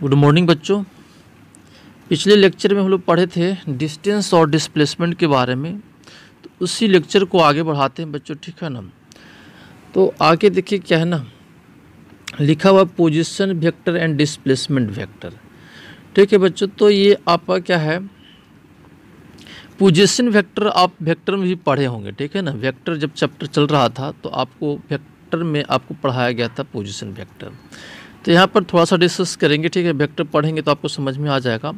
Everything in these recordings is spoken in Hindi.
गुड मॉर्निंग बच्चों। पिछले लेक्चर में हम लोग पढ़े थे डिस्टेंस और डिस्प्लेसमेंट के बारे में, तो उसी लेक्चर को आगे बढ़ाते हैं बच्चों, ठीक है ना। तो आगे देखिए क्या है ना, लिखा हुआ position vector and displacement vector, ठीक है बच्चों। तो ये आपका क्या है, पोजीशन वेक्टर आप वेक्टर में भी पढ़े होंगे, ठीक है ना। वेक्टर जब चैप्टर चल रहा था तो आपको वेक्टर में आपको पढ़ाया गया था पोजीशन वेक्टर। तो यहाँ पर थोड़ा सा डिस्कस करेंगे, ठीक है। वेक्टर पढ़ेंगे तो आपको समझ में आ जाएगा।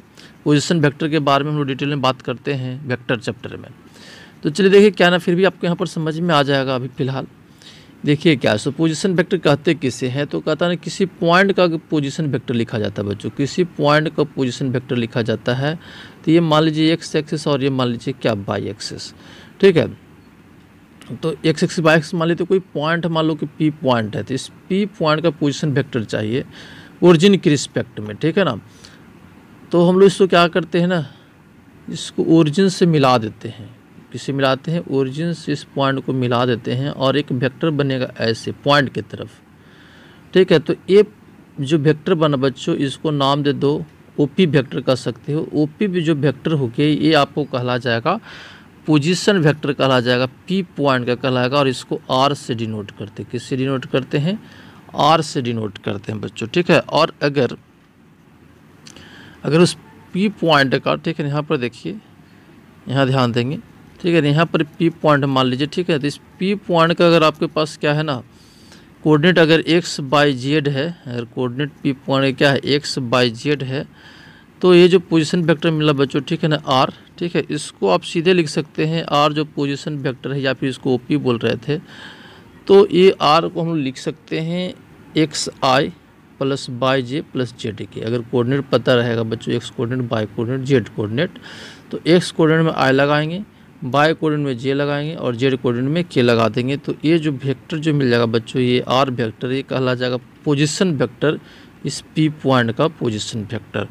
पोजीशन वेक्टर के बारे में हम लोग डिटेल में बात करते हैं वेक्टर चैप्टर में। तो चलिए देखिए क्या ना, फिर भी आपको यहाँ पर समझ में आ जाएगा। अभी फिलहाल देखिए क्या, सो पोजीशन वेक्टर कहते किसे हैं, तो कहता है किसी पॉइंट का पोजीशन वेक्टर लिखा जाता है बच्चों। किसी पॉइंट का पोजीशन वेक्टर लिखा जाता है। तो ये मान लीजिए एक्स एक्सिस और ये मान लीजिए क्या वाई एक्सिस, ठीक है। तो एक्स एक्सिस वाई एक्सिस मान लीजिए, तो कोई पॉइंट मान लो कि पी पॉइंट है, तो इस पी पॉइंट का पोजीशन वेक्टर चाहिए ओरिजिन के रिस्पेक्ट में, ठीक है ना। तो हम लोग इसको क्या करते हैं ना, इसको ओरिजिन से मिला देते हैं। किसे मिलाते हैं? ओरिजिन से इस पॉइंट को मिला देते हैं और एक वेक्टर बनेगा ऐसे पॉइंट की तरफ, ठीक है। तो ये जो वेक्टर बना बच्चों, इसको नाम दे दो ओपी वेक्टर कह सकते हो। ओपी भी जो वेक्टर हो गया ये आपको कहला जाएगा पोजीशन वेक्टर कहला जाएगा, पी पॉइंट का कहलाएगा। और इसको आर से डिनोट करते हैं। किससे डिनोट करते हैं? आर से डिनोट करते हैं बच्चों, ठीक है। और अगर उस पी पॉइंट का, ठीक है, यहाँ पर देखिए, यहाँ ध्यान देंगे, ठीक है। यहाँ पर पी पॉइंट मान लीजिए, ठीक है। तो इस पी पॉइंट का अगर आपके पास क्या है ना, कोऑर्डिनेट अगर एक्स बाई जेड है, अगर कोऑर्डिनेट पी पॉइंट क्या है एक्स बाई जेड है, तो ये जो पोजीशन वेक्टर मिला बच्चों, ठीक है ना, आर, ठीक है। इसको आप सीधे लिख सकते हैं आर जो पोजीशन वेक्टर है, या फिर इसको ओपी बोल रहे थे। तो ये आर को हम लिख सकते हैं x I plus by J plus Z के। अगर कोऑर्डिनेट पता रहेगा बच्चों, x coordinate, by coordinate, Z coordinate, तो एक्स कोऑर्डिनेट में आई लगाएंगे, बाई कोऑर्डिनेट में जे लगाएंगे और जेड कोऑर्डिनेट में के लगा देंगे। तो ये जो वेक्टर जो मिल जाएगा बच्चों, ये आर वेक्टर, ये कहला जाएगा पोजीशन वेक्टर, इस पी पॉइंट का पोजीशन वेक्टर,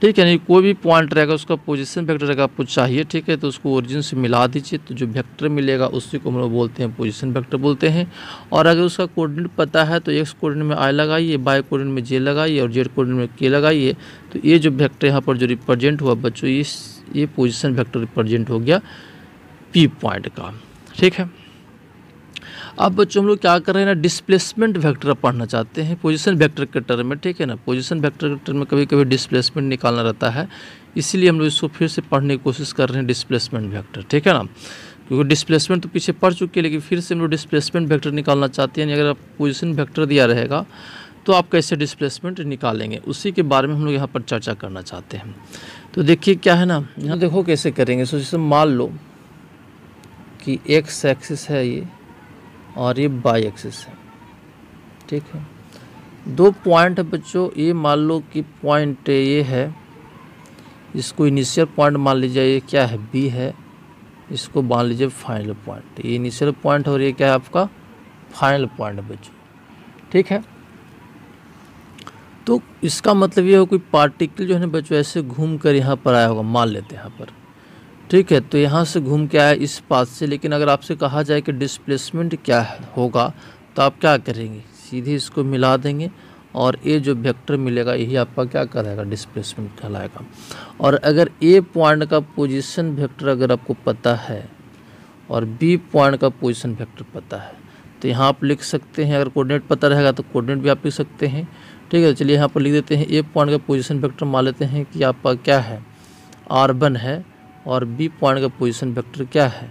ठीक है। नहीं कोई भी पॉइंट रहेगा उसका पोजीशन वेक्टर रहेगा आपको चाहिए, ठीक है। तो उसको ओरिजिन से मिला दीजिए, तो जो वेक्टर मिलेगा उसी को हम लोग बोलते हैं पोजीशन वेक्टर बोलते हैं। और अगर उसका कोऑर्डिनेट पता है तो एक्स कोऑर्डिनेट में आई लगाइए, बाई कोऑर्डिनेट में जे लगाइए और जेड कोऑर्डिनेट में के लगाइए। तो ये जो वेक्टर यहाँ पर जो रिप्रेजेंट हुआ बच्चों, ये पोजीशन वेक्टर रिप्रेजेंट हो गया पी पॉइंट का, ठीक है। अब बच्चों हम लोग क्या कर रहे हैं ना, डिस्प्लेसमेंट वेक्टर पढ़ना चाहते हैं पोजीशन वेक्टर के टर्म में, ठीक है ना। पोजीशन वेक्टर के टर्म में कभी कभी डिस्प्लेसमेंट निकालना रहता है, इसीलिए हम लोग इसको फिर से पढ़ने की कोशिश कर रहे हैं डिस्प्लेसमेंट वेक्टर, ठीक है ना। क्योंकि डिस्प्लेसमेंट तो पीछे पढ़ चुके हैं, लेकिन फिर से हम लोग डिस्प्लेसमेंट वेक्टर निकालना चाहते हैं। अगर आप पोजीशन वेक्टर दिया रहेगा तो आप कैसे डिस्प्लेसमेंट निकालेंगे, उसी के बारे में हम लोग यहाँ पर चर्चा करना चाहते हैं। तो देखिए क्या है ना, यहाँ देखो कैसे करेंगे। सो जैसे मान लो कि एक्स एक्सिस है ये और ये वाई एक्सिस है, ठीक है। दो पॉइंट है बच्चों, ये मान लो कि पॉइंट ये है, इसको इनिशियल पॉइंट मान लीजिए, ये क्या है बी है, इसको मान लीजिए फाइनल पॉइंट। ये इनिशियल पॉइंट और ये क्या है आपका फाइनल पॉइंट है बच्चों, ठीक है। तो इसका मतलब ये हो कोई पार्टिकल जो है ना बच्चों ऐसे घूम कर यहाँ पर आया होगा, मान लेते हैं यहाँ पर, ठीक है। तो यहाँ से घूम के आया इस पाथ से। लेकिन अगर आपसे कहा जाए कि डिस्प्लेसमेंट क्या होगा, तो आप क्या करेंगे, सीधे इसको मिला देंगे और ये जो वेक्टर मिलेगा यही आपका क्या कराएगा, डिस्प्लेसमेंट कहलाएगा। और अगर ए पॉइंट का पोजीशन वेक्टर अगर आपको पता है और बी पॉइंट का पोजीशन वेक्टर पता है, तो यहाँ आप लिख सकते हैं। अगर कोऑर्डिनेट पता रहेगा तो कोऑर्डिनेट भी आप लिख सकते हैं, ठीक है। चलिए यहाँ पर लिख देते हैं ए पॉइंट का पोजीशन वेक्टर मान लेते हैं कि आपका क्या है R1 है और बी पॉइंट का पोजीशन वेक्टर क्या है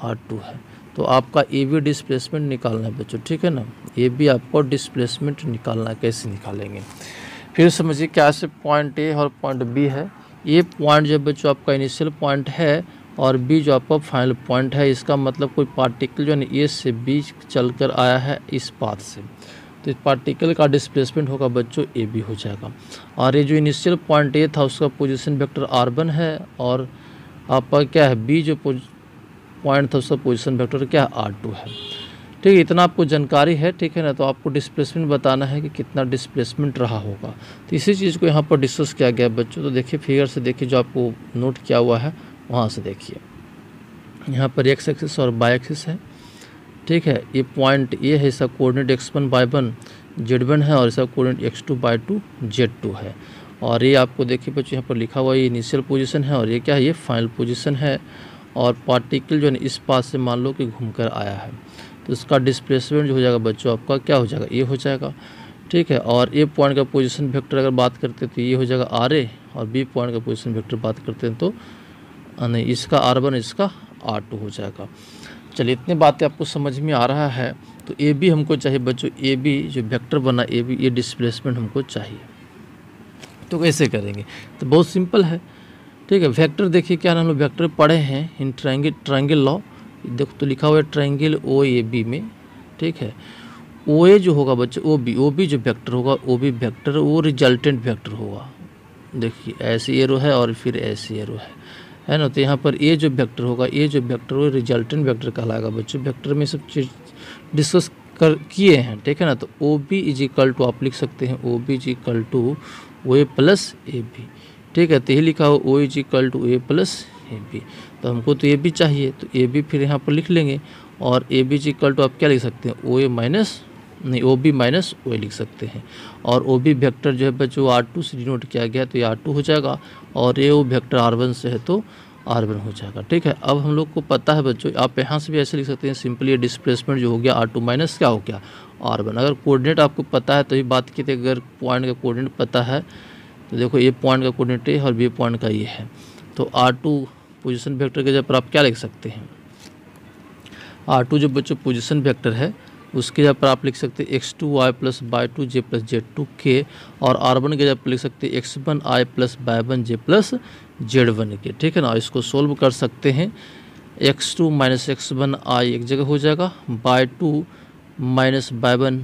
R2 है। तो आपका ए बी डिस्प्लेसमेंट निकालना है बच्चों, ठीक है ना। ए बी आपको डिस्प्लेसमेंट निकालना है, कैसे निकालेंगे फिर समझिए। क्या से पॉइंट ए और पॉइंट बी है, ये पॉइंट जो बच्चों आपका इनिशियल पॉइंट है और बी जो आपका फाइनल पॉइंट है। इसका मतलब कोई पार्टिकल जो है ए से बी चल कर आया है इस पाथ से, तो इस पार्टिकल का डिस्प्लेसमेंट होगा बच्चों ए बी हो जाएगा। और ये जो इनिशियल पॉइंट ए था उसका पोजीशन वेक्टर R1 है और आपका क्या है बी जो पॉइंट था उसका पोजीशन वेक्टर क्या है R2 है, ठीक है। इतना आपको जानकारी है, ठीक है ना। तो आपको डिस्प्लेसमेंट बताना है कि कितना डिस्प्लेसमेंट रहा होगा। तो इसी चीज़ को यहाँ पर डिस्कस किया गया बच्चों। तो देखिए फिगर से देखिए, जो आपको नोट किया हुआ है वहाँ से देखिए, यहाँ पर एक्स एक्सिस और वाई एक्सिस है, ठीक है। ये पॉइंट ये है, इसका कोऑर्डिनेट x1 y1 z1 है और इसका कोऑर्डिनेट x2 y2 z2 है। और ये आपको देखिए बच्चों यहाँ पर लिखा हुआ है, ये इनिशियल पोजीशन है और ये क्या है, ये फाइनल पोजीशन है। और पार्टिकल जो है इस पास से मान लो कि घूमकर आया है, तो इसका डिस्प्लेसमेंट जो हो जाएगा बच्चों आपका क्या हो जाएगा, ये हो जाएगा, ठीक है। और ए पॉइंट का पोजीशन वेक्टर अगर बात करते हैं तो ये हो जाएगा RA, और बी पॉइंट का पोजीशन वेक्टर बात करते हैं तो नहीं, इसका R1 इसका R2 हो जाएगा। चलिए इतनी बातें आपको समझ में आ रहा है। तो ए बी हमको चाहिए बच्चों, ए बी जो वेक्टर बना ए बी, ये डिस्प्लेसमेंट हमको चाहिए। तो कैसे करेंगे, तो बहुत सिंपल है, ठीक है। वेक्टर देखिए क्या हम लोग वेक्टर पढ़े हैं इन ट्रायंगल लॉ, देखो तो लिखा हुआ है ट्रायंगल OAB में, ठीक है। OA जो होगा बच्चों OB जो वेक्टर होगा, OB वेक्टर वो रिजल्टेंट वेक्टर होगा। देखिए ऐसी एरो है और फिर ऐसी एरो है ना। तो यहाँ पर ए जो वेक्टर होगा, ए जो वेक्टर वो रिजल्टेंट वेक्टर कहलाएगा बच्चों। वेक्टर में सब चीज़ डिस्कस किए हैं, ठीक है ना। तो OB इज इक्वल टू आप लिख सकते हैं OB is equal to OA plus AB, ठीक है। तो यही लिखा हो OA is equal to OA plus AB। तो हमको तो AB चाहिए, तो AB फिर यहाँ पर लिख लेंगे। और AB इज इक्वल टू आप क्या लिख सकते हैं, OB माइनस OA लिख सकते हैं। और OB वेक्टर जो है बच्चों R2 से डिनोट किया गया, तो ये R2 हो जाएगा। और AO वेक्टर R1 से है तो R1 हो जाएगा, ठीक है। अब हम लोग को पता है बच्चों, आप यहाँ से भी ऐसे लिख सकते हैं सिंपली, ये डिस्प्लेसमेंट जो हो गया R2 माइनस क्या हो गया R1। अगर कोऑर्डिनेट आपको पता है तो ये बात की थी, अगर पॉइंट का कोऑर्डिनेट पता है तो देखो ये पॉइंट का कोऑर्डिनेट है और बी पॉइंट का ये है। तो R2 पोजीशन वेक्टर के जगह पर आप क्या लिख सकते हैं, R2 जो बच्चों पोजीशन वेक्टर है उसके जगह पर आप लिख सकते हैं x2y plus y2 j plus z2 के। और R1 के जगह पर लिख सकते हैं x1i plus y1 j plus z1 के, ठीक है ना। इसको सोल्व कर सकते हैं, x2 माइनस x1i एक जगह हो जाएगा, y2 माइनस y1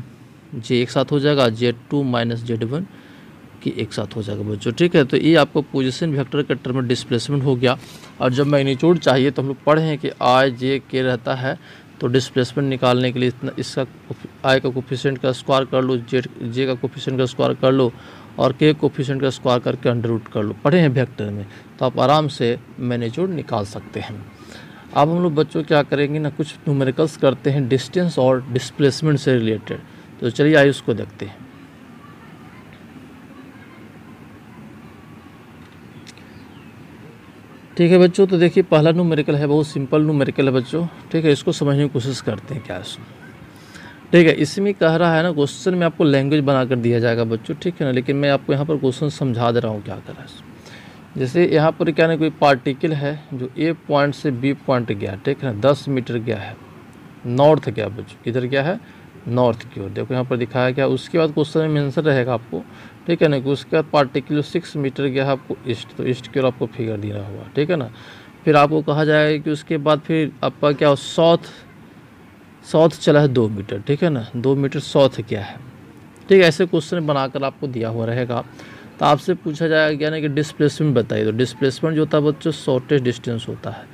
j एक साथ हो जाएगा, z2 माइनस z1 कि एक साथ हो जाएगा बच्चों, ठीक है। तो ये आपको पोजीशन वेक्टर के टर्म में डिस्प्लेसमेंट हो गया। और जब मैग्नीट्यूड चाहिए तो हम लोग पढ़े हैं कि I J K रहता है, तो डिस्प्लेसमेंट निकालने के लिए इतना इसका I का कोफिशिएंट का स्क्वायर कर लो, J का कोफिशिएंट का स्क्वायर कर लो और K कोफिशिएंट का स्क्वायर करके अंडर रूट कर लो, पढ़े हैं वेक्टर में, तो आप आराम से मैग्नीट्यूड निकाल सकते हैं। अब हम लोग बच्चों क्या करेंगे ना, कुछ न्यूमेरिकल्स करते हैं डिस्टेंस और डिस्प्लेसमेंट से रिलेटेड। तो चलिए आइए उसको देखते हैं। ठीक है बच्चों, तो देखिए पहला न्यूमेरिकल है, बहुत सिंपल न्यूमेरिकल है बच्चों, ठीक है। इसको समझने की कोशिश करते हैं क्या है इसमें, ठीक है। इसमें कह रहा है ना, क्वेश्चन में आपको लैंग्वेज बनाकर दिया जाएगा बच्चों, ठीक है ना। लेकिन मैं आपको यहाँ पर क्वेश्चन समझा दे रहा हूँ क्या कर रहा है। जैसे यहाँ पर क्या ना, कोई पार्टिकल है जो A पॉइंट से B पॉइंट गया, ठीक है ना, 10 मीटर गया है, नॉर्थ गया बच्चों, किधर गया है, नॉर्थ की ओर। देखो यहाँ पर दिखाया गया। उसके बाद क्वेश्चन में मेंशन रहेगा आपको, ठीक है ना, कि उसके बाद पार्टिकल 6 मीटर गया है आपको ईस्ट, तो ईस्ट की ओर आपको फिगर देना होगा, ठीक है ना। फिर आपको कहा जाएगा कि उसके बाद फिर आपका क्या साउथ चला है 2 मीटर, ठीक है ना, 2 मीटर साउथ क्या है, ठीक है। ऐसे क्वेश्चन बनाकर आपको दिया हुआ रहेगा। तो आपसे पूछा जाएगा क्या ना कि डिस्प्लेसमेंट बताइए। तो डिस्प्लेसमेंट जो होता है बच्चों शॉर्टेस्ट डिस्टेंस होता है,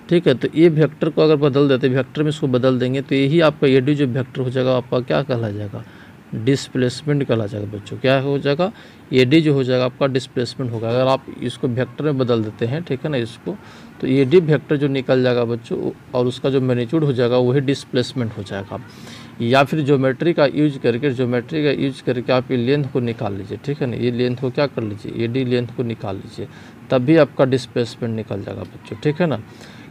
ठीक है। तो ये वेक्टर को अगर बदल देते, वेक्टर में इसको बदल देंगे तो यही आपका AD जो वेक्टर हो जाएगा आपका क्या कहला जाएगा, डिस्प्लेसमेंट कहला जाएगा बच्चों। क्या हो जाएगा, AD जो हो जाएगा आपका डिस्प्लेसमेंट होगा। अगर आप इसको वेक्टर में बदल देते हैं, ठीक है ना, इसको, तो AD वेक्टर जो निकल जाएगा बच्चों और उसका जो मैग्नीट्यूड हो जाएगा वही डिस्प्लेसमेंट हो जाएगा। या फिर ज्योमेट्री का यूज करके आप ये लेंथ को निकाल लीजिए, ठीक है ना। ये लेंथ को क्या कर लीजिए, AD लेंथ को निकाल लीजिए, तब भी आपका डिस्प्लेसमेंट निकल जाएगा बच्चों, ठीक है ना।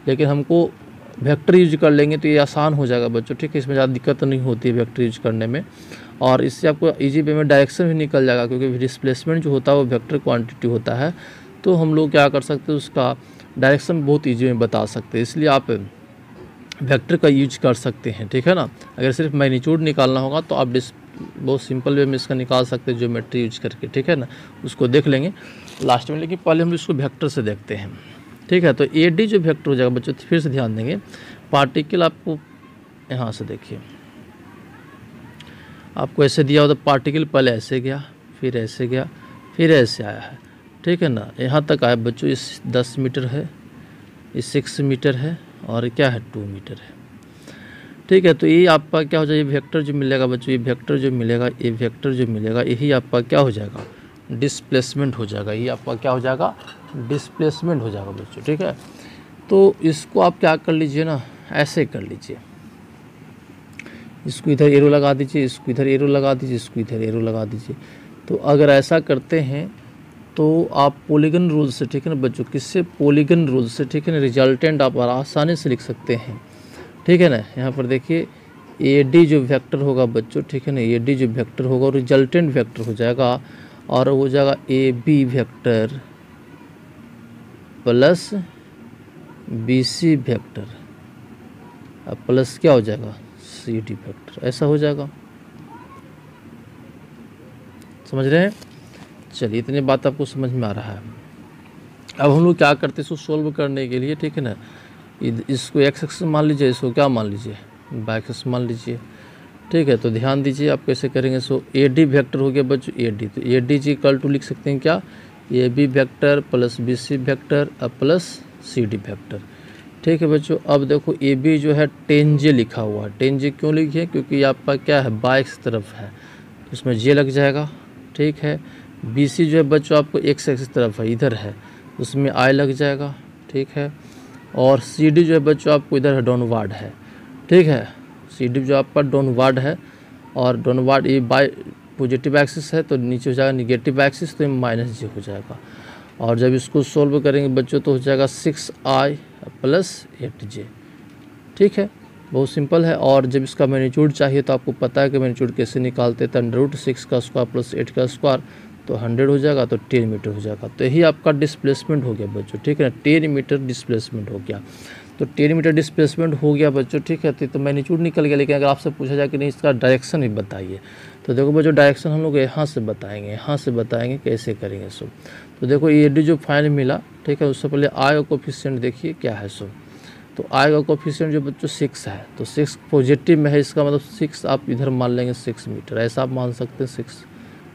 लेकिन हमको वेक्टर यूज कर लेंगे तो ये आसान हो जाएगा बच्चों, ठीक है। इसमें ज़्यादा दिक्कत नहीं होती है वेक्टर यूज करने में। और इससे आपको इजी वे में डायरेक्शन भी निकल जाएगा, क्योंकि डिस्प्लेसमेंट जो होता है वो वेक्टर क्वांटिटी होता है। तो हम लोग क्या कर सकते हैं, उसका डायरेक्शन बहुत ईजी में बता सकते हैं। इसलिए आप वेक्टर का यूज कर सकते हैं, ठीक है ना। अगर सिर्फ मैग्नीट्यूड निकालना होगा तो आप बहुत सिंपल वे में इसका निकाल सकते हैं ज्योमेट्री यूज करके, ठीक है ना। उसको देख लेंगे लास्ट में, लेकिन पहले हम इसको वेक्टर से देखते हैं, ठीक है। तो AD जो वेक्टर हो जाएगा बच्चों, फिर से ध्यान देंगे, पार्टिकल आपको यहाँ से देखिए, आपको ऐसे दिया होता, पार्टिकल पहले ऐसे गया, फिर ऐसे गया, फिर ऐसे आया है, ठीक है ना। यहाँ तक आया बच्चों, इस 10 मीटर है, इस 6 मीटर है और क्या है 2 मीटर है, ठीक है। तो ये आपका क्या हो जाएगा, ये वेक्टर जो मिलेगा बच्चों, ये वेक्टर जो मिलेगा यही आपका क्या हो जाएगा, डिस्प्लेसमेंट हो जाएगा। ये आपका क्या हो जाएगा, डिस्प्लेसमेंट हो जाएगा बच्चों, ठीक है। तो इसको आप क्या कर लीजिए ना, ऐसे कर लीजिए, इसको इधर एरो लगा दीजिए, इसको इधर एरो लगा दीजिए, इसको इधर एरो लगा दीजिए। तो अगर ऐसा करते हैं तो आप पॉलीगन रूल से, ठीक है ना बच्चों, किससे, पॉलीगन रूल से, ठीक है ना, रिजल्टेंट आप आसानी से लिख सकते हैं, ठीक है ना। यहाँ पर देखिए ए डी जो वेक्टर होगा बच्चों, ठीक है ना, ए डी जो वेक्टर होगा और रिजल्टेंट वेक्टर हो जाएगा, और हो जाएगा A B vector plus B C vector अब प्लस क्या हो जाएगा, सी डी वेक्टर, ऐसा हो जाएगा। समझ रहे हैं? चलिए इतनी बात आपको समझ में आ रहा है। अब हम लोग क्या करते हैं इसको सोल्व करने के लिए, ठीक है ना, इसको एक्स एक्स मान लीजिए, इसको क्या मान लीजिए, वाई एक्स मान लीजिए, ठीक है। तो ध्यान दीजिए आप कैसे करेंगे। सो ए डी वेक्टर हो गया बच्चों, ए डी, तो A D ji equal to लिख सकते हैं क्या, A B vector plus B C vector अब प्लस सी डी वेक्टर, ठीक है बच्चों। अब देखो ए बी जो है 10 जे लिखा हुआ है, 10 जे क्यों लिखिए, क्योंकि आपका क्या है, बाई एक्स तरफ है, उसमें जे लग जाएगा, ठीक है। बी सी जो है बच्चों आपको एक्स एक्स तरफ है, इधर है, उसमें आई लग जाएगा, ठीक है। और सी डी जो है बच्चों आपको इधर है, डाउनवर्ड है, ठीक है। सी डी जो आपका डाउनवर्ड है, और डाउनवर्ड ये बाय पॉजिटिव एक्सिस है तो नीचे हो जाएगा निगेटिव एक्सिस, तो ये माइनस जे हो जाएगा। और जब इसको सोल्व करेंगे बच्चों तो हो जाएगा 6i प्लस 8j, ठीक है, बहुत सिंपल है। और जब इसका मैग्नीट्यूड चाहिए तो आपको पता है कि मैग्नीट्यूड कैसे निकालते हैं, तो √6 का स्क्वायर प्लस 8 का स्क्वायर तो 100 हो जाएगा, तो 10 मीटर हो जाएगा। तो यही आपका डिस्प्लेसमेंट हो गया बच्चों, ठीक है ना, 10 मीटर डिस्प्लेसमेंट हो गया। तो 10 मीटर डिस्प्लेसमेंट हो गया बच्चों, ठीक है। तो मैग्नीट्यूड निकल गया, लेकिन अगर आपसे पूछा जाए कि नहीं इसका डायरेक्शन भी बताइए, तो देखो बच्चों डायरेक्शन हम लोग यहाँ से बताएंगे, यहाँ से बताएंगे कैसे करेंगे सो। तो देखो ए डी जो फाइनल मिला, ठीक है, उससे पहले आई का कोफिशिएंट देखिए क्या है सो। तो आई का कोफिशिएंट जो बच्चों 6 है, तो 6 पॉजिटिव में है, इसका मतलब 6 आप इधर मान लेंगे 6 मीटर, ऐसा आप मान सकते हैं 6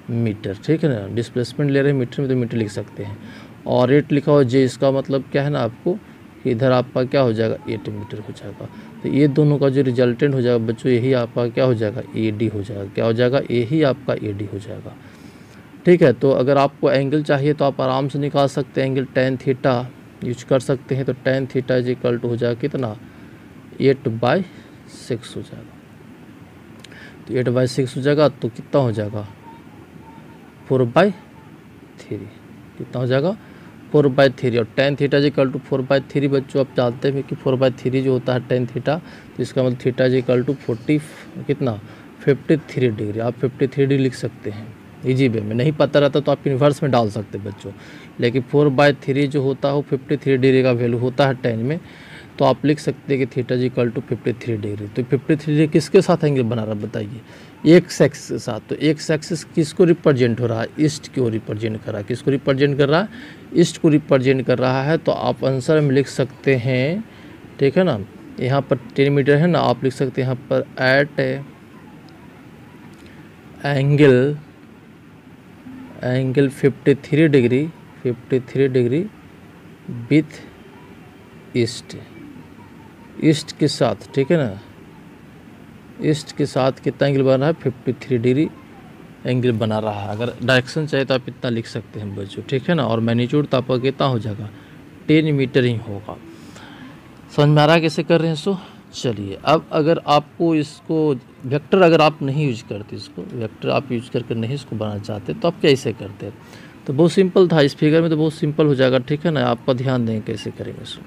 मीटर, ठीक है ना। डिस्प्लेसमेंट ले रहे हैं मीटर में तो मीटर लिख सकते हैं। और 8 लिखा हुआ जे, इसका मतलब क्या है ना आपको कि इधर आपका क्या हो जाएगा 8 मीटर हो जाएगा। तो ये दोनों का जो रिजल्टेंट हो जाएगा बच्चों, यही आपका क्या हो जाएगा ए डी हो जाएगा, क्या हो जाएगा, यही आपका ए डी हो जाएगा, ठीक है। तो अगर आपको एंगल चाहिए तो आप आराम से निकाल सकते हैं, एंगल tan थीटा यूज कर सकते हैं। तो tan theta is equal to हो जाएगा कितना, 8/6 हो जाएगा। तो 8/6 हो जाएगा तो कितना हो जाएगा 4/3, कितना हो जाएगा 4/3। और tan theta is equal to 4/3 बच्चों आप जानते हैं कि 4/3 जो होता है tan थीटा, तो इसका मतलब theta is equal to 53 degree. आप 53 डिग्री लिख सकते हैं इजी वे में, नहीं पता रहता तो आप इन्वर्स में डाल सकते हैं बच्चों, लेकिन 4/3 जो होता है वो 53 डिग्री का वैल्यू होता है tan में, तो आप लिख सकते हैं कि theta is equal to 53 degree. तो 53 डिग्री किसके साथ एंगल बना रहा है बताइए, एक्स एक्सिस के साथ। तो एक्स एक्सिस किसको रिप्रेजेंट हो रहा है, ईस्ट को रिप्रेजेंट कर रहा है, किसको रिप्रेजेंट कर रहा है, ईस्ट को रिप्रेजेंट कर रहा है। तो आप आंसर में लिख सकते हैं, ठीक है ना, यहाँ पर 10 मीटर है ना, आप लिख सकते हैं यहाँ पर at angle 53 degree with east के साथ, ठीक है ना, ईस्ट के साथ कितना एंगल बना रहा है 53 डिग्री एंगल बना रहा है। अगर डायरेक्शन चाहिए तो आप इतना लिख सकते हैं बच्चों, ठीक है ना। और मैग्नीट्यूड तो आपका कितना हो जाएगा 10 मीटर ही होगा। समझ में आ रहा है कैसे कर रहे हैं सो। चलिए अब अगर आपको इसको वेक्टर अगर आप नहीं यूज करते, इसको वेक्टर आप यूज करके नहीं इसको बनाना चाहते तो आप कैसे करते हैं। तो बहुत सिंपल था, इस फिगर में तो बहुत सिंपल हो जाएगा, ठीक है ना। आपका ध्यान दें कैसे करेंगे इसको।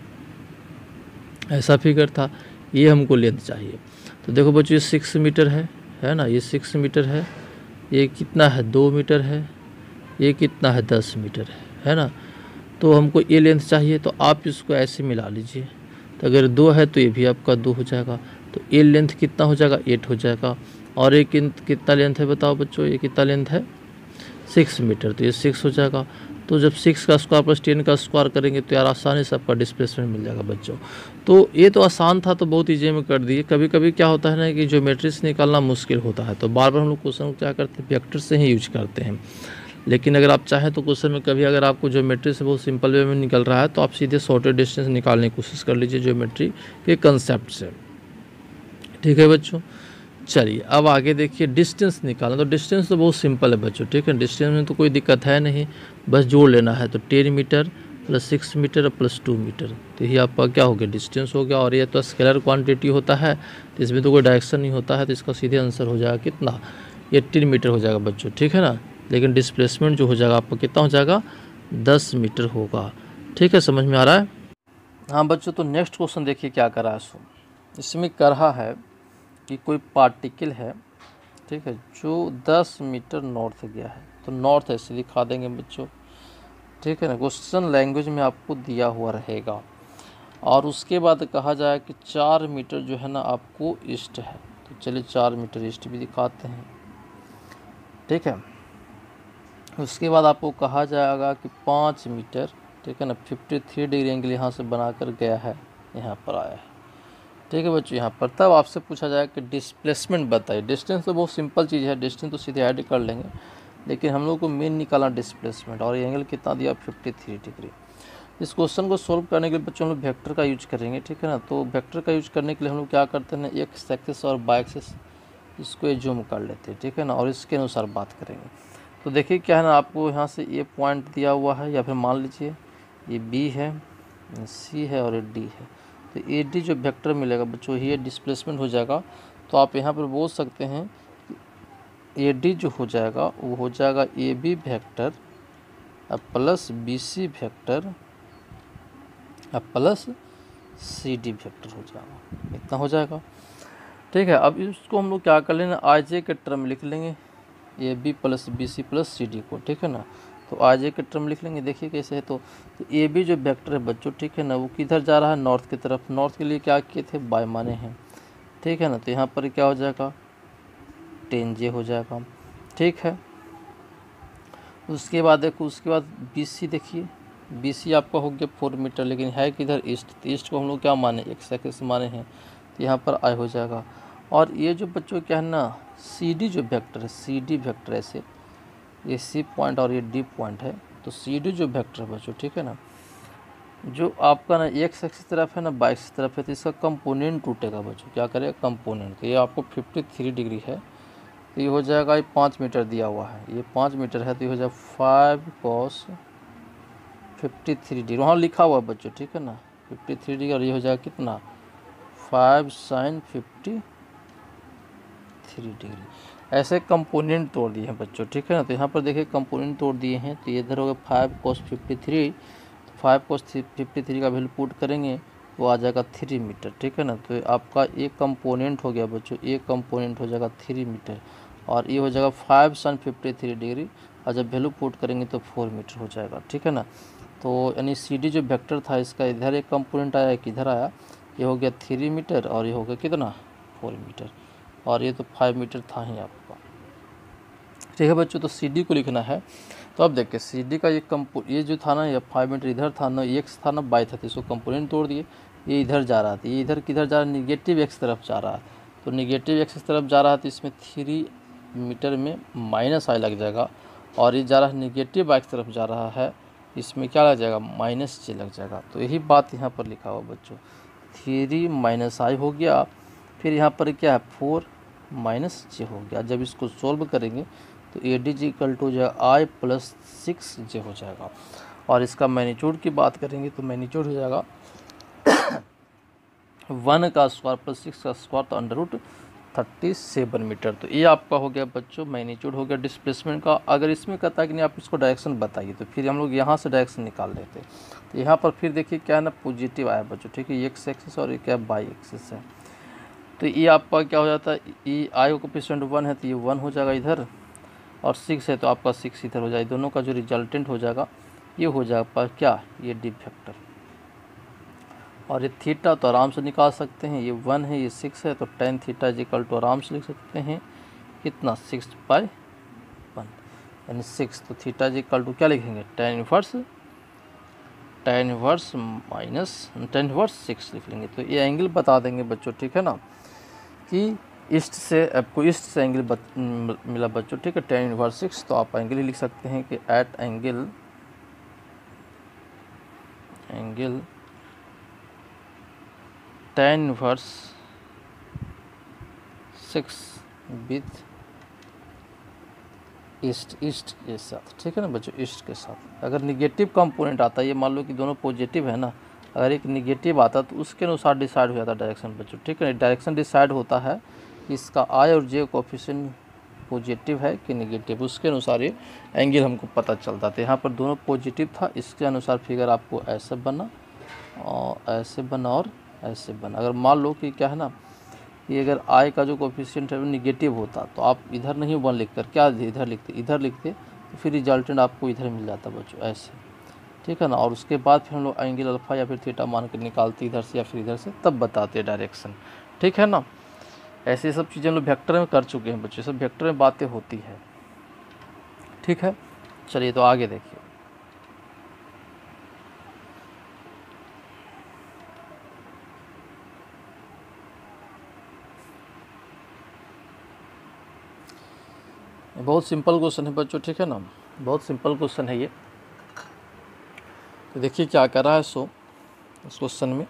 ऐसा फिगर था, ये हमको लेंथ चाहिए। तो देखो बच्चों ये 6 मीटर है ना, ये 6 मीटर है, ये कितना है 2 मीटर है, ये कितना है 10 मीटर है ना। तो हमको ये लेंथ चाहिए, तो आप इसको ऐसे मिला लीजिए। तो अगर 2 है तो ये भी आपका 2 हो जाएगा, तो ये लेंथ कितना हो जाएगा 8 हो जाएगा। और ये कितना लेंथ है बताओ बच्चों, ये कितना लेंथ है 6 मीटर, तो ये 6 हो जाएगा। तो जब 6 का स्क्वायर प्लस 10 का स्क्वायर करेंगे तो यार आसानी से आपका डिस्प्लेसमेंट मिल जाएगा बच्चों। तो ये तो आसान था, तो बहुत ईजी में कर दिए। कभी कभी क्या होता है ना कि ज्योमेट्री से निकालना मुश्किल होता है, तो बार बार हम लोग क्वेश्चन क्या करते हैं वेक्टर से ही यूज करते हैं। लेकिन अगर आप चाहें तो क्वेश्चन में कभी अगर आपको ज्योमेट्री से बहुत सिंपल वे में निकल रहा है तो आप सीधे शॉर्टेड डिस्टेंस निकालने की कोशिश कर लीजिए ज्योमेट्री के कंसेप्ट से, ठीक है बच्चों। चलिए अब आगे देखिए डिस्टेंस निकालना। तो डिस्टेंस तो बहुत सिंपल है बच्चों, ठीक है, डिस्टेंस में तो कोई दिक्कत है नहीं, बस जोड़ लेना है। तो 10 मीटर प्लस 6 मीटर और प्लस 2 मीटर। तो ये आपका क्या हो गया, डिस्टेंस हो गया। और ये तो स्केलर क्वांटिटी होता है तो इसमें तो कोई डायरेक्शन नहीं होता है, तो इसका सीधे आंसर हो जाएगा कितना, 18 मीटर हो जाएगा बच्चों, ठीक है ना। लेकिन डिस्प्लेसमेंट जो हो जाएगा आपका कितना हो जाएगा, 10 मीटर होगा। ठीक है, समझ में आ रहा है। हाँ बच्चों, तो नेक्स्ट क्वेश्चन देखिए क्या कर रहा है। सो इसमें कह रहा है कि कोई पार्टिकल है, ठीक है, जो 10 मीटर नॉर्थ गया है। तो नॉर्थ ऐसे दिखा देंगे बच्चों, ठीक है ना। क्वेश्चन लैंग्वेज में आपको दिया हुआ रहेगा। और उसके बाद कहा जाए कि 4 मीटर जो है ना आपको ईस्ट है। तो चलिए 4 मीटर ईस्ट भी दिखाते हैं, ठीक है। उसके बाद आपको कहा जाएगा कि 5 मीटर, ठीक है ना, 53 डिग्री एंगल यहाँ से बनाकर गया है, यहाँ पर आया है, ठीक है बच्चों। यहाँ पर तब आपसे पूछा जाए कि डिस्प्लेसमेंट बताइए। डिस्टेंस तो बहुत सिंपल चीज़ है, डिस्टेंस तो सीधे ऐड कर लेंगे, लेकिन हम लोग को मेन निकालना डिस्प्लेसमेंट। और ये एंगल कितना दिया, 53 डिग्री। इस क्वेश्चन को सोल्व करने के लिए बच्चों हम लोग वेक्टर का यूज करेंगे, ठीक है ना। तो वेक्टर का यूज करने के लिए हम लोग क्या करते हैं, एक्स एक्सिस और वाई एक्सिस इसको जूम कर लेते हैं, ठीक है ना, और इसके अनुसार बात करेंगे। तो देखिए क्या है ना, आपको यहाँ से ये पॉइंट दिया हुआ है, या फिर मान लीजिए ये बी है, सी है और ये डी है। तो ए डी जो वेक्टर मिलेगा बच्चों, ये डिस्प्लेसमेंट हो जाएगा। तो आप यहाँ पर बोल सकते हैं ए डी जो हो जाएगा वो हो जाएगा A B vector plus B C vector plus C D vector हो जाएगा, इतना हो जाएगा, ठीक है। अब इसको हम लोग क्या कर लेंगे, आई जे के टर्म लिख लेंगे, A B plus B C plus C D को, ठीक है ना। तो आई जे के टर्म लिख लेंगे। देखिए कैसे है, तो ए बी जो वेक्टर है बच्चों, ठीक है ना, वो किधर जा रहा है, नॉर्थ की तरफ। नॉर्थ के लिए क्या किए थे, बाय माने हैं, ठीक है ना। तो यहाँ पर क्या हो जाएगा, 10 जे हो जाएगा, ठीक है। उसके बाद देखो, उसके बाद बी सी देखिए, बी सी आपका हो गया 4 मीटर, लेकिन है किधर, ईस्ट। तो ईस्ट को हम लोग क्या माने, एक्स एक्सिस माने हैं, तो यहाँ पर आई हो जाएगा। और ये जो बच्चों क्या है ना, सी डी जो वेक्टर है, सी डी वेक्टर ऐसे, ये सी पॉइंट और ये डी पॉइंट है। तो सी डी जो वेक्टर है बच्चों, ठीक है ना, जो आपका ना एक्स एक्सिस तरफ है ना, वाई एक्सिस तरफ है, तो इसका कंपोनेंट टूटेगा बच्चों, क्या करेगा, कंपोनेंट। तो ये आपको 53 डिग्री है, तो ये हो जाएगा, ये 5 मीटर दिया हुआ है, ये 5 मीटर है, तो ये हो जाएगा 5 cos 53 डिग्री, वहाँ लिखा हुआ है बच्चों, ठीक है ना, 53 डिग्री। और ये हो जाएगा कितना, 5 sin 53 डिग्री। ऐसे कंपोनेंट तोड़ दिए हैं बच्चों, ठीक है ना। तो यहाँ पर देखिए कंपोनेंट तोड़ दिए हैं, तो ये इधर हो गया 5 cos 53, 5 cos 53 का वैल्यू पुट करेंगे तो आ जाएगा 3 मीटर, ठीक है ना। तो आपका एक कंपोनेंट हो गया बच्चों, एक कंपोनेंट हो जाएगा 3 मीटर, और ये हो जाएगा 5 sin 53 डिग्री, और जब वैल्यू पुट करेंगे तो 4 मीटर हो जाएगा, ठीक है ना। तो यानी सी डी जो वेक्टर था इसका इधर एक कंपोनेंट आया, एक इधर आया, ये हो गया 3 मीटर, और ये हो गया कितना, 4 मीटर, और ये तो 5 मीटर था ही आपका, ठीक है बच्चों। तो सी डी को लिखना है। तो अब देखिए सी डी का ये जो था ना, ये 5 मीटर इधर था ना, एक्स था ना, बाई था, तो इसको कंपोनेंट तोड़ दिए। ये इधर जा रहा था, ये इधर किधर जा रहा है, निगेटिव एक्स तरफ जा रहा है। तो निगेटिव एक्स तरफ जा रहा है, तो इसमें 3 मीटर में माइनस आई लग जाएगा, और ये जा रहा है निगेटिव एक्स तरफ जा रहा है, इसमें क्या लग जाएगा, माइनस जे लग जाएगा। तो यही बात यहाँ पर लिखा हुआ बच्चों, 3 माइनस आई हो गया, फिर यहाँ पर क्या है, 4 माइनस जे हो गया। जब इसको सोल्व करेंगे तो A D ji equal to जो आई प्लस 6 जे हो जाएगा। और इसका मैग्नीट्यूड की बात करेंगे तो मैग्नीट्यूड हो जाएगा 1 का स्क्वायर प्लस 6 का स्क्वायर, तो अंडर रूट 37 मीटर। तो ये आपका हो गया बच्चों मैग्नीट्यूड हो गया डिस्प्लेसमेंट का। अगर इसमें कहता है कि नहीं आप इसको डायरेक्शन बताइए, तो फिर हम लोग यहाँ से डायरेक्शन निकाल लेते। तो यहाँ पर फिर देखिए क्या है ना, पॉजिटिव आया बच्चों, ठीक है, एक्स एक्सिस और ये क्या वाई एक्सिस है। तो ये आपका क्या हो जाता है, ये आई कोएफिशिएंट 1 है, तो ये 1 हो जाएगा इधर, और 6 है तो आपका 6 इधर हो जाएगा। दोनों का जो रिजल्टेंट हो जाएगा ये हो जाएगा क्या, ये डी वेक्टर। और ये थीटा तो आराम से निकाल सकते हैं, ये 1 है, ये 6 है, तो tan theta is equal to आराम से लिख सकते हैं कितना, 6/1 यानी 6। तो थीटा इज इक्वल टू क्या लिखेंगे, tan inverse minus tan inverse 6 लिख लेंगे। तो ये एंगल बता देंगे बच्चों, ठीक है ना, कि ईस्ट से आपको ईस्ट से एंगल मिला बच्चों, ठीक है, tan इनवर्स 6। तो आप एंगल ही लिख सकते हैं कि at angle tan inverse 6 with east के साथ, ठीक है ना बच्चों, ईस्ट के साथ। अगर निगेटिव कंपोनेंट आता है, ये मान लो कि दोनों पॉजिटिव है ना, अगर एक निगेटिव आता तो उसके अनुसार डिसाइड हो जाता है डायरेक्शन बच्चों, ठीक है। डायरेक्शन डिसाइड होता है कि इसका आई और जे कोफिशिएंट पॉजिटिव है कि निगेटिव, उसके अनुसार ये एंगल हमको पता चलता था। यहाँ पर दोनों पॉजिटिव था, इसके अनुसार फिगर आपको ऐसे बना और ऐसे बना और ऐसे बना। अगर मान लो कि क्या है ना कि अगर आई का जो कोफिशिएंट है वो निगेटिव होता तो आप इधर नहीं 1 लिख कर क्या इधर लिखते तो फिर रिजल्टेंट आपको इधर मिल जाता बच्चों, ऐसे, ठीक है ना। और उसके बाद फिर हम लोग एंगल अल्फा या फिर थीटा मान के निकालते इधर से या फिर इधर से, तब बताते डायरेक्शन, ठीक है ना। ऐसे सब चीज़ें हम लोग वेक्टर में कर चुके हैं बच्चों, सब वेक्टर में बातें होती है, ठीक है। चलिए तो आगे देखिए, बहुत सिंपल क्वेश्चन है बच्चों, ठीक है ना, बहुत सिंपल क्वेश्चन है ये। तो देखिए क्या कर रहा है सो इस क्वेश्चन में,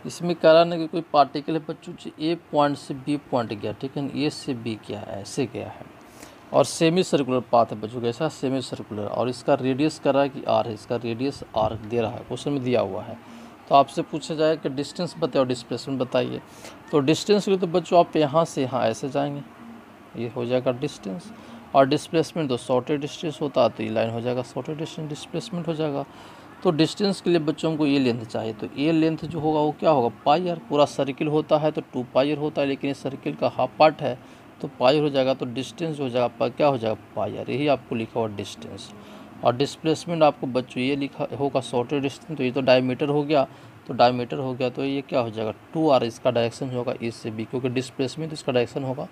इसमें कह रहा है ना कि कोई पार्टिकल है बच्चों ए पॉइंट से बी पॉइंट गया, ठीक है, ए से बी क्या है, ऐसे गया है, और सेमी सर्कुलर पाथ है बच्चों, कैसा सेमी सर्कुलर, और इसका रेडियस कर रहा है कि आर है, इसका रेडियस आर दे रहा है, क्वेश्चन में दिया हुआ है। तो आपसे पूछा जाए कि डिस्टेंस बताओ, डिस्प्लेसमेंट बताइए। तो डिस्टेंस के लिए तो बच्चों आप यहाँ से यहाँ ऐसे जाएंगे, ये हो जाएगा डिस्टेंस, और डिस्प्लेसमेंट तो शॉर्टेड डिस्टेंस होता है, तो ये लाइन हो जाएगा शॉर्टेड डिस्टेंस, डिस्प्लेसमेंट हो जाएगा। तो डिस्टेंस के लिए बच्चों को ये लेंथ चाहिए, तो ये लेंथ जो होगा वो क्या होगा, पाई आर। पूरा सर्किल होता है तो 2 पाई आर होता है, लेकिन ये सर्किल का हाफ पार्ट है तो पाई हो जाएगा, तो डिस्टेंस हो जाएगा क्या हो जाएगा, पाई आर, यही आपको लिखा हुआ डिस्टेंस। और डिस्प्लेसमेंट आपको बच्चों ये लिखा होगा शॉर्टेड डिस्टेंस, तो ये तो डायमीटर हो गया, तो डायमीटर हो गया तो ये क्या हो जाएगा 2r, इसका डायरेक्शन होगा ए से बी, क्योंकि डिस्प्लेसमेंट इसका डायरेक्शन होगा,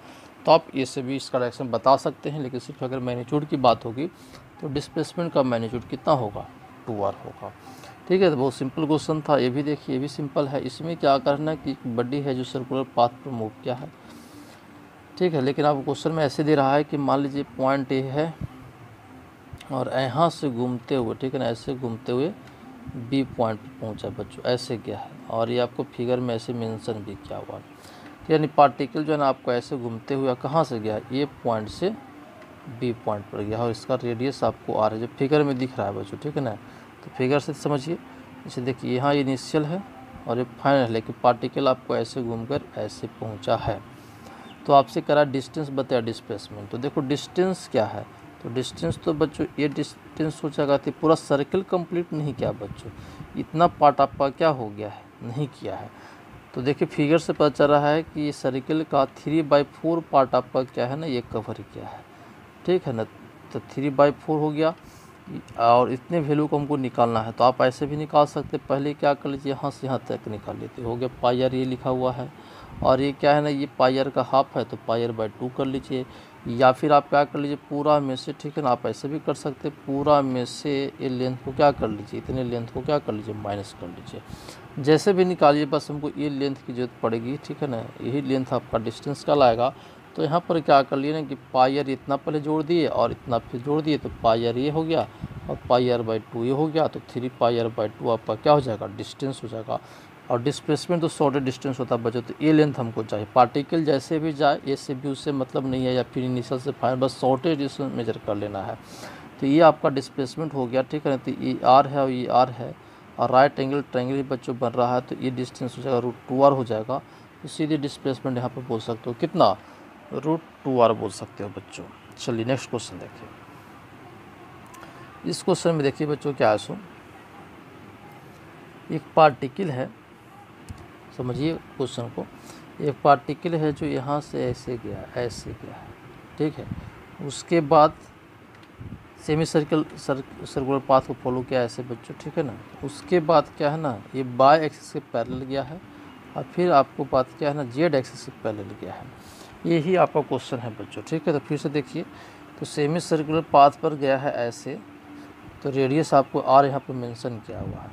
तो आप ए से बी इसका डायरेक्शन बता सकते हैं। लेकिन सिर्फ अगर मैग्नीट्यूड की बात होगी तो डिस्प्लेसमेंट का मैग्नीट्यूड कितना होगा, 2r होगा, ठीक है। तो बहुत सिंपल क्वेश्चन था ये भी, देखिए ये भी सिंपल है। इसमें क्या करना है कि बॉडी है जो सर्कुलर पाथ पर मूव किया है, ठीक है, लेकिन आप क्वेश्चन में ऐसे दे रहा है कि मान लीजिए पॉइंट ए है और यहाँ से घूमते हुए, ठीक है ना, ऐसे घूमते हुए बी पॉइंट पर पहुँचा बच्चों, ऐसे गया है, और ये आपको फिगर में ऐसे मेंशन भी किया हुआ है, यानी पार्टिकल जो है ना आपको ऐसे घूमते हुए कहाँ से गया, ए पॉइंट से बी पॉइंट पर गया, और इसका रेडियस आपको आ रहा है जो फिगर में दिख रहा है बच्चों, ठीक है ना। तो फिगर से समझिए, जैसे देखिए यहाँ इनिशियल है और ये फाइनल है, लेकिन पार्टिकल आपको ऐसे घूमकर ऐसे पहुँचा है। तो आपसे करा डिस्टेंस बताया, डिस्प्लेसमेंट, तो देखो डिस्टेंस क्या है, तो डिस्टेंस तो बच्चों ये डिस्टेंस हो जाएगा, तो पूरा सर्कल कंप्लीट नहीं किया बच्चों, इतना पार्ट आपका क्या हो गया है, नहीं किया है। तो देखिए फिगर से पता चल रहा है कि ये सर्कल का 3/4 पार्ट आपका क्या है ना, ये कवर किया है, ठीक है ना। तो 3/4 हो गया, और इतने वैल्यू को हमको निकालना है, तो आप ऐसे भी निकाल सकते, पहले क्या कर लीजिए यहाँ से यहाँ तक निकाल लेते, हो गया पाई आर, ये लिखा हुआ है, और ये क्या है ना, ये पाई आर का हाफ है तो पाई आर/2 कर लीजिए, या फिर आप क्या कर लीजिए पूरा में से, ठीक है ना, आप ऐसे भी कर सकते, पूरा में से ये लेंथ को क्या कर लीजिए, इतने लेंथ को क्या कर लीजिए, माइनस कर लीजिए, जैसे भी निकालिए, बस हमको ये लेंथ की जरूरत पड़ेगी, ठीक है ना, यही लेंथ आपका डिस्टेंस का लाएगा। तो यहाँ पर क्या कर लिए ना कि पाई आर इतना पहले जोड़ दिए और इतना फिर जोड़ दिए, तो पाई आर ये हो गया और पाई आर/2 ये हो गया, तो 3 पाई आर/2 आपका क्या हो जाएगा, डिस्टेंस हो जाएगा। और डिस्प्लेसमेंट तो शॉर्टेड डिस्टेंस होता है बच्चों, तो ये लेंथ हमको चाहिए, पार्टिकल जैसे भी जाए ए से बी उससे मतलब नहीं है, या फिर इनिशियल से फाइनल, बस शॉर्टेज डिस्टेंस मेजर कर लेना है। तो ये आपका डिस्प्लेसमेंट हो गया, ठीक है ना। तो ये आर है और ये आर है, और राइट एंगल ट्रायंगल बच्चों बन रहा है, तो ये डिस्टेंस हो जाएगा √2r हो जाएगा। तो सीधे डिस्प्लेसमेंट यहाँ पर बोल सकते हो कितना, √2r बोल सकते हो बच्चों। चलिए नेक्स्ट क्वेश्चन देखिए, इस क्वेश्चन में देखिए बच्चों क्या है, सो एक पार्टिकल है, समझिए क्वेश्चन को, एक पार्टिकल है जो यहाँ से ऐसे गया, ऐसे गया है, ठीक है, उसके बाद सेमी सर्कुलर पाथ को फॉलो किया ऐसे बच्चों, ठीक है ना। उसके बाद क्या है ना, ये बाय एक्सिस के पैरेलल गया है, और फिर आपको बात क्या है ना, जेड एक्सिस के पैरेलल गया है, यही आपका क्वेश्चन है बच्चों, ठीक है। तो फिर से देखिए, तो सेमी सर्कुलर पाथ पर गया है ऐसे, तो रेडियस आपको आर यहाँ पर मेंशन किया हुआ है,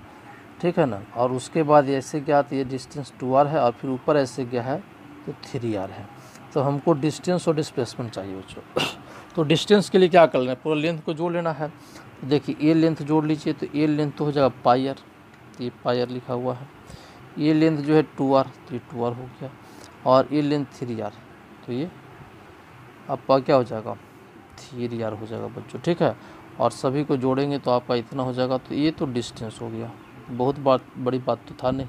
ठीक है ना, और उसके बाद ऐसे गया तो ये डिस्टेंस 2r है, और फिर ऊपर ऐसे गया है तो 3r है। तो हमको डिस्टेंस और डिस्प्लेसमेंट चाहिए बच्चों। तो डिस्टेंस के लिए क्या करना है, पूरा लेंथ को जोड़ लेना है। तो देखिए ये लेंथ जोड़ लीजिए, तो ये लेंथ तो हो जाएगा पाई आर, तो ये पाई आर लिखा हुआ है, ये लेंथ जो है 2r, तो ये 2r हो गया, और ये लेंथ 3r, तो ये आपका क्या हो जाएगा 3r हो जाएगा बच्चों, ठीक है। और सभी को जोड़ेंगे तो आपका इतना हो जाएगा। तो ये तो डिस्टेंस हो गया, बहुत बड़ी बात तो था नहीं।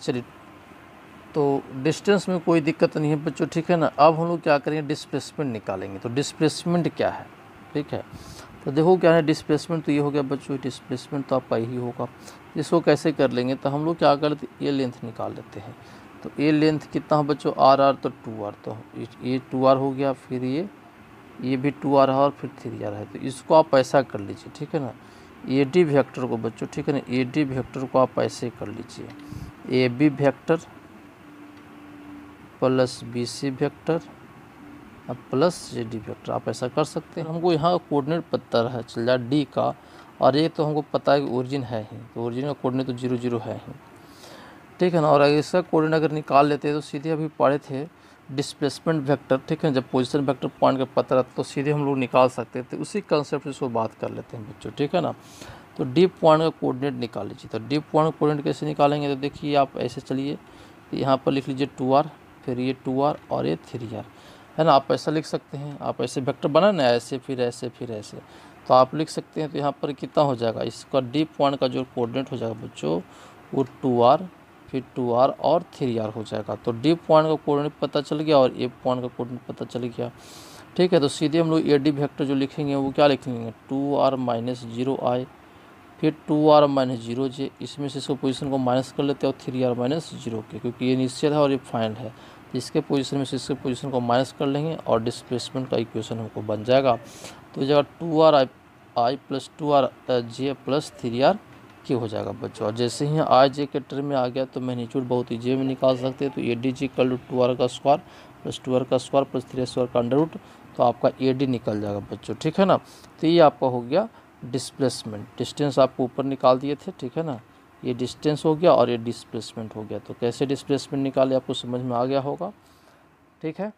चलिए, तो डिस्टेंस में कोई दिक्कत नहीं है बच्चों, ठीक है ना। अब हम लोग क्या करेंगे, डिस्प्लेसमेंट निकालेंगे। तो डिस्प्लेसमेंट क्या है, ठीक है। तो देखो क्या है डिस्प्लेसमेंट, तो ये हो गया बच्चों डिस्प्लेसमेंट, तो आपका यही होगा। इसको कैसे कर लेंगे, तो हम लोग क्या करते हैं, ए लेंथ निकाल लेते हैं। तो ए लेंथ कितना है बच्चों, आर, तो 2r, तो ये 2r हो गया, फिर ये भी 2r है और फिर 3r है। तो इसको आप ऐसा कर लीजिए, ठीक है ना। ए डी वेक्टर को बच्चों, ठीक है ना, ए डी वेक्टर को आप ऐसे कर लीजिए, A B vector plus B C vector plus J D vector, आप ऐसा कर सकते हैं। हमको यहाँ कोऑर्डिनेट पता है चल जाए डी का, और ये तो हमको पता है कि ओरिजिन है ही, तो ओरिजिन का कोऑर्डिनेट तो 0 0 है ही, ठीक है ना। और इसका कोऑर्डिनेट अगर निकाल लेते हैं तो सीधे अभी पढ़े थे डिस्प्लेसमेंट वेक्टर, ठीक है। जब पोजीशन वेक्टर पॉइंट का पता रहता तो सीधे हम लोग निकाल सकते थे, उसी कंसेप्ट से इसको बात कर लेते हैं बच्चों, ठीक है ना। तो डी पॉइंट का कोऑर्डिनेट निकाल लीजिए। तो डी पॉइंट का कोऑर्डिनेट कैसे निकालेंगे, तो देखिए आप ऐसे चलिए, यहाँ पर लिख लीजिए 2r, फिर ये 2r और ये 3r, है ना। आप ऐसा लिख सकते हैं, आप ऐसे वेक्टर बना ना, ऐसे फिर ऐसे फिर ऐसे, तो आप लिख सकते हैं। तो यहाँ पर कितना हो जाएगा, इसका डी पॉइंट का जो कोऑर्डिनेट हो जाएगा बच्चों वो 2r, फिर 2r और 3r हो जाएगा। तो डी पॉइंट का कोऑर्डिनेट पता चल गया और ए पॉइंट का कोऑर्डिनेट पता चल गया, ठीक है। तो सीधे हम लोग ए डी वेक्टर जो लिखेंगे वो क्या लिखेंगे, 2r माइनस 0i, फिर 2r माइनस 0j, इसमें से इसको पोजीशन को माइनस कर लेते हैं, और 3r माइनस 0k, क्योंकि ये इनिशियल है और ये फाइनल है। इसके पोजीशन में से इसके पोजीशन को माइनस कर लेंगे और डिस्प्लेसमेंट का इक्वेशन हमको बन जाएगा। तो जगह 2r i plus 2r j plus 3r k हो जाएगा बच्चों। और जैसे ही आई जे के टर्म में आ गया तो मैग्नीट्यूड बहुत ईजी में निकाल सकते हैं। तो A D ji equal to 2r का स्क्वायर प्लस 2r का स्क्वायर प्लस 3r स्क्वायर का अंडर रूट, तो आपका ए डी निकल जाएगा बच्चों, ठीक है ना। तो ये आपका हो गया डिस्प्लेसमेंट। डिस्टेंस आपको ऊपर निकाल दिए थे, ठीक है ना, ये डिस्टेंस हो गया और ये डिस्प्लेसमेंट हो गया। तो कैसे डिस्प्लेसमेंट निकाले आपको समझ में आ गया होगा, ठीक है।